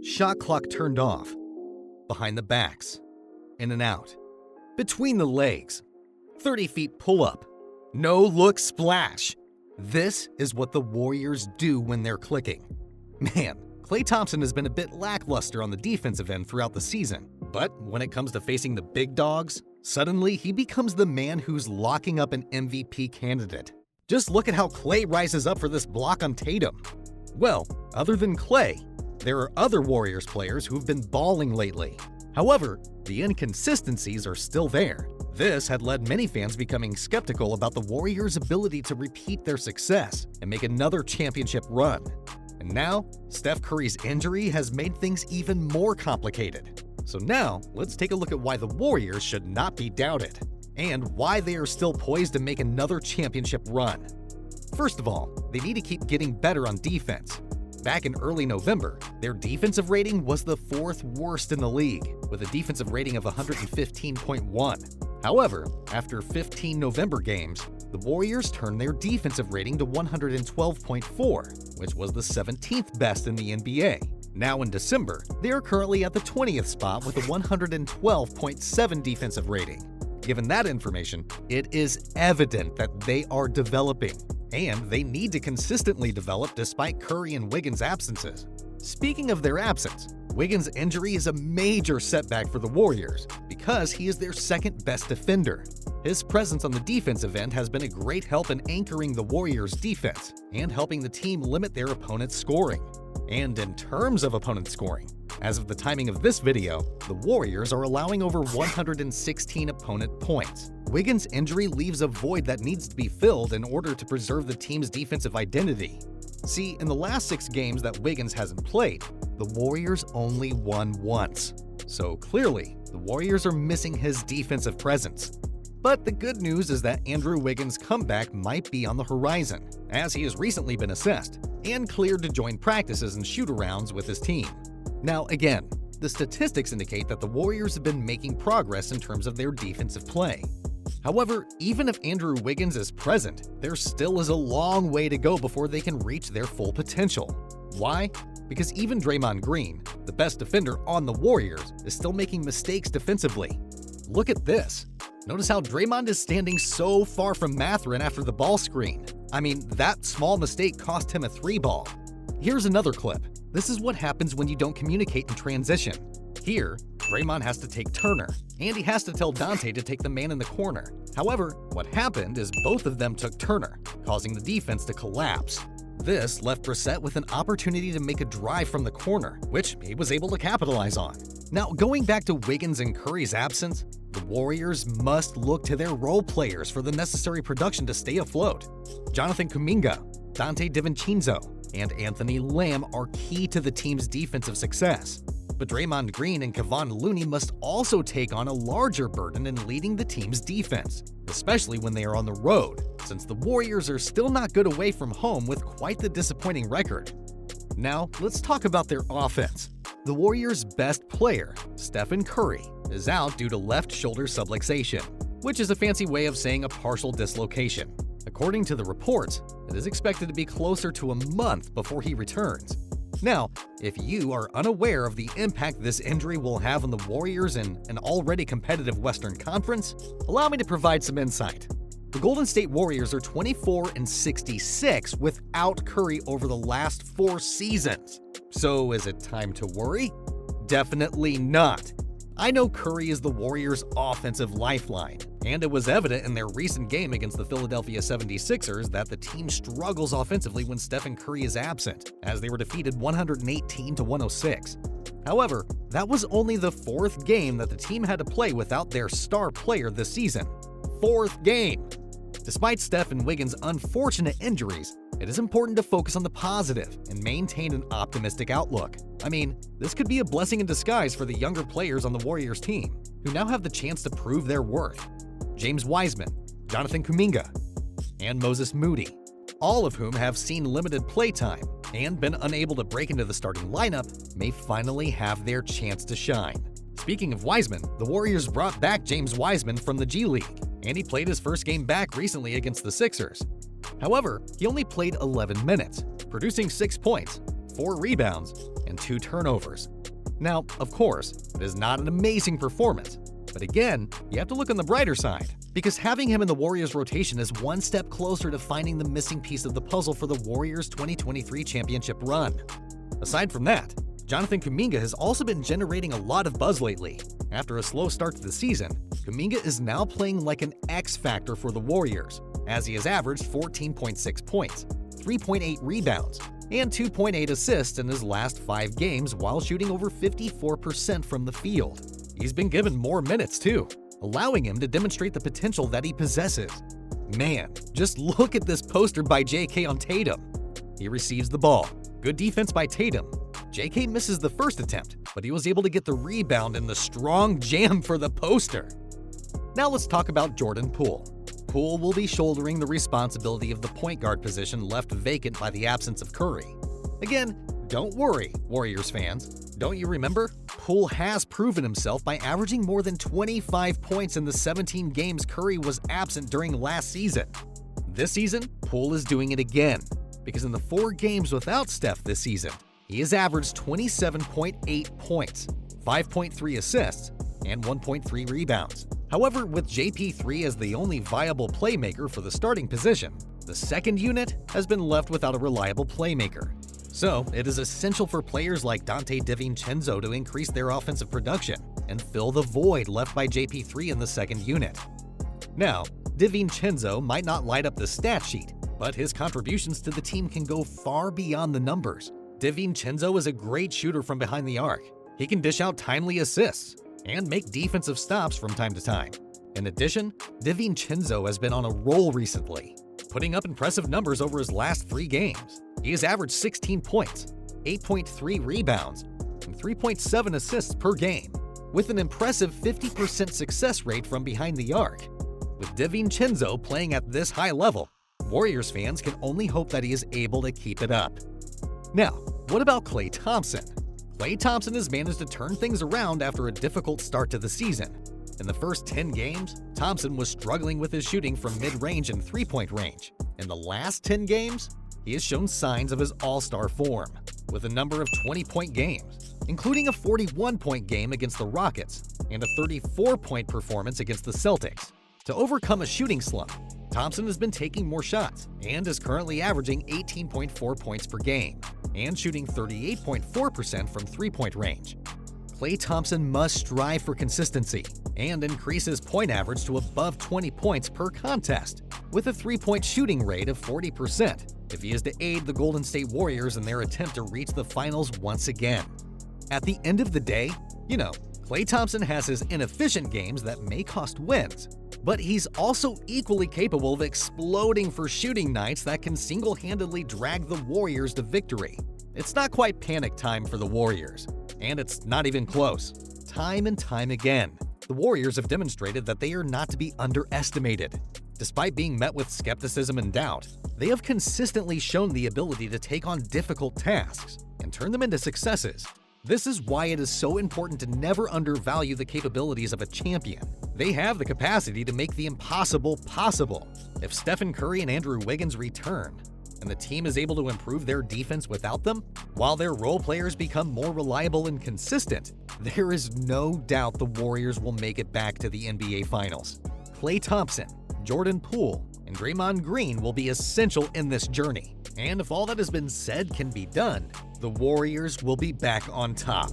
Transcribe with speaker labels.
Speaker 1: Shot clock turned off. Behind the backs. In and out. Between the legs. 30 feet pull-up. No-look splash. This is what the Warriors do when they're clicking. Man, Klay Thompson has been a bit lackluster on the defensive end throughout the season, but when it comes to facing the big dogs, suddenly he becomes the man who's locking up an MVP candidate. Just look at how Klay rises up for this block on Tatum. Well, other than Klay, there are other Warriors players who've been balling lately. However, the inconsistencies are still there. This had led many fans becoming skeptical about the Warriors' ability to repeat their success and make another championship run. And now, Steph Curry's injury has made things even more complicated. So now, let's take a look at why the Warriors should not be doubted, and why they are still poised to make another championship run. First of all, they need to keep getting better on defense. Back in early November, their defensive rating was the 4th worst in the league, with a defensive rating of 115.1. However, after 15 November games, the Warriors turned their defensive rating to 112.4, which was the 17th best in the NBA. Now in December, they are currently at the 20th spot with a 112.7 defensive rating. Given that information, it is evident that they are developing, and they need to consistently develop despite Curry and Wiggins' absences. Speaking of their absence, Wiggins' injury is a major setback for the Warriors because he is their second best defender. His presence on the defensive end has been a great help in anchoring the Warriors' defense and helping the team limit their opponent's scoring. And in terms of opponent scoring, as of the timing of this video, the Warriors are allowing over 116 opponent points. Wiggins' injury leaves a void that needs to be filled in order to preserve the team's defensive identity. See, in the last 6 games that Wiggins hasn't played, the Warriors only won once. So clearly, the Warriors are missing his defensive presence. But the good news is that Andrew Wiggins' comeback might be on the horizon, as he has recently been assessed and cleared to join practices and shoot-arounds with his team. Now again, the statistics indicate that the Warriors have been making progress in terms of their defensive play. However, even if Andrew Wiggins is present, there still is a long way to go before they can reach their full potential. Why? Because even Draymond Green, the best defender on the Warriors, is still making mistakes defensively. Look at this. Notice how Draymond is standing so far from Mathurin after the ball screen. I mean, that small mistake cost him a 3-ball. Here's another clip. This is what happens when you don't communicate in transition. Here, Draymond has to take Turner, and he has to tell Dante to take the man in the corner. However, what happened is both of them took Turner, causing the defense to collapse. This left Brissett with an opportunity to make a drive from the corner, which he was able to capitalize on. Now, going back to Wiggins and Curry's absence, the Warriors must look to their role players for the necessary production to stay afloat. Jonathan Kuminga, Dante DiVincenzo, and Anthony Lamb are key to the team's defensive success. But Draymond Green and Kevon Looney must also take on a larger burden in leading the team's defense, especially when they are on the road, since the Warriors are still not good away from home with quite the disappointing record. Now, let's talk about their offense. The Warriors' best player, Stephen Curry, is out due to left shoulder subluxation, which is a fancy way of saying a partial dislocation. According to the reports, it is expected to be closer to a month before he returns. Now, if you are unaware of the impact this injury will have on the Warriors in an already competitive Western Conference, allow me to provide some insight. The Golden State Warriors are 24-66 without Curry over the last 4 seasons. So is it time to worry? Definitely not. I know Curry is the Warriors' offensive lifeline, and it was evident in their recent game against the Philadelphia 76ers that the team struggles offensively when Stephen Curry is absent, as they were defeated 118-106. However, that was only the 4th game that the team had to play without their star player this season. 4th game! Despite Steph and Wiggins' unfortunate injuries, it is important to focus on the positive and maintain an optimistic outlook. I mean, this could be a blessing in disguise for the younger players on the Warriors team, who now have the chance to prove their worth. James Wiseman, Jonathan Kuminga, and Moses Moody, all of whom have seen limited playtime and been unable to break into the starting lineup, may finally have their chance to shine. Speaking of Wiseman, the Warriors brought back James Wiseman from the G League, and he played his first game back recently against the Sixers. However, he only played 11 minutes, producing 6 points, 4 rebounds, and 2 turnovers. Now, of course, it is not an amazing performance, but again, you have to look on the brighter side, because having him in the Warriors rotation is one step closer to finding the missing piece of the puzzle for the Warriors' 2023 championship run. Aside from that, Jonathan Kuminga has also been generating a lot of buzz lately. After a slow start to the season, Kuminga is now playing like an X factor for the Warriors, as he has averaged 14.6 points, 3.8 rebounds, and 2.8 assists in his last 5 games while shooting over 54% from the field. He's been given more minutes too, allowing him to demonstrate the potential that he possesses. Man, just look at this poster by JK on Tatum. He receives the ball. Good defense by Tatum. JK misses the first attempt, but he was able to get the rebound and the strong jam for the poster. Now let's talk about Jordan Poole. Poole will be shouldering the responsibility of the point guard position left vacant by the absence of Curry. Again, don't worry, Warriors fans. Don't you remember? Poole has proven himself by averaging more than 25 points in the 17 games Curry was absent during last season. This season, Poole is doing it again, because in the 4 games without Steph this season, he has averaged 27.8 points, 5.3 assists, and 1.3 rebounds. However, with JP3 as the only viable playmaker for the starting position, the second unit has been left without a reliable playmaker. So, it is essential for players like Donte DiVincenzo to increase their offensive production and fill the void left by JP3 in the second unit. Now, DiVincenzo might not light up the stat sheet, but his contributions to the team can go far beyond the numbers. DiVincenzo is a great shooter from behind the arc. He can dish out timely assists and make defensive stops from time to time. In addition, DiVincenzo has been on a roll recently, putting up impressive numbers over his last 3 games. He has averaged 16 points, 8.3 rebounds, and 3.7 assists per game, with an impressive 50% success rate from behind the arc. With DiVincenzo playing at this high level, Warriors fans can only hope that he is able to keep it up. Now, what about Klay Thompson? Klay Thompson has managed to turn things around after a difficult start to the season. In the first 10 games, Thompson was struggling with his shooting from mid-range and 3-point range. In the last 10 games, he has shown signs of his all-star form, with a number of 20-point games, including a 41-point game against the Rockets and a 34-point performance against the Celtics. To overcome a shooting slump, Thompson has been taking more shots and is currently averaging 18.4 points per game and shooting 38.4% from 3-point range. Klay Thompson must strive for consistency and increase his point average to above 20 points per contest, with a 3-point shooting rate of 40% if he is to aid the Golden State Warriors in their attempt to reach the finals once again. At the end of the day, Klay Thompson has his inefficient games that may cost wins, but he's also equally capable of exploding for shooting nights that can single-handedly drag the Warriors to victory. It's not quite panic time for the Warriors, and it's not even close. Time and time again, the Warriors have demonstrated that they are not to be underestimated. Despite being met with skepticism and doubt, they have consistently shown the ability to take on difficult tasks and turn them into successes. This is why it is so important to never undervalue the capabilities of a champion. They have the capacity to make the impossible possible. If Stephen Curry and Andrew Wiggins return, and the team is able to improve their defense without them, while their role players become more reliable and consistent, there is no doubt the Warriors will make it back to the NBA Finals. Klay Thompson, Jordan Poole, and Draymond Green will be essential in this journey. And if all that has been said can be done, the Warriors will be back on top.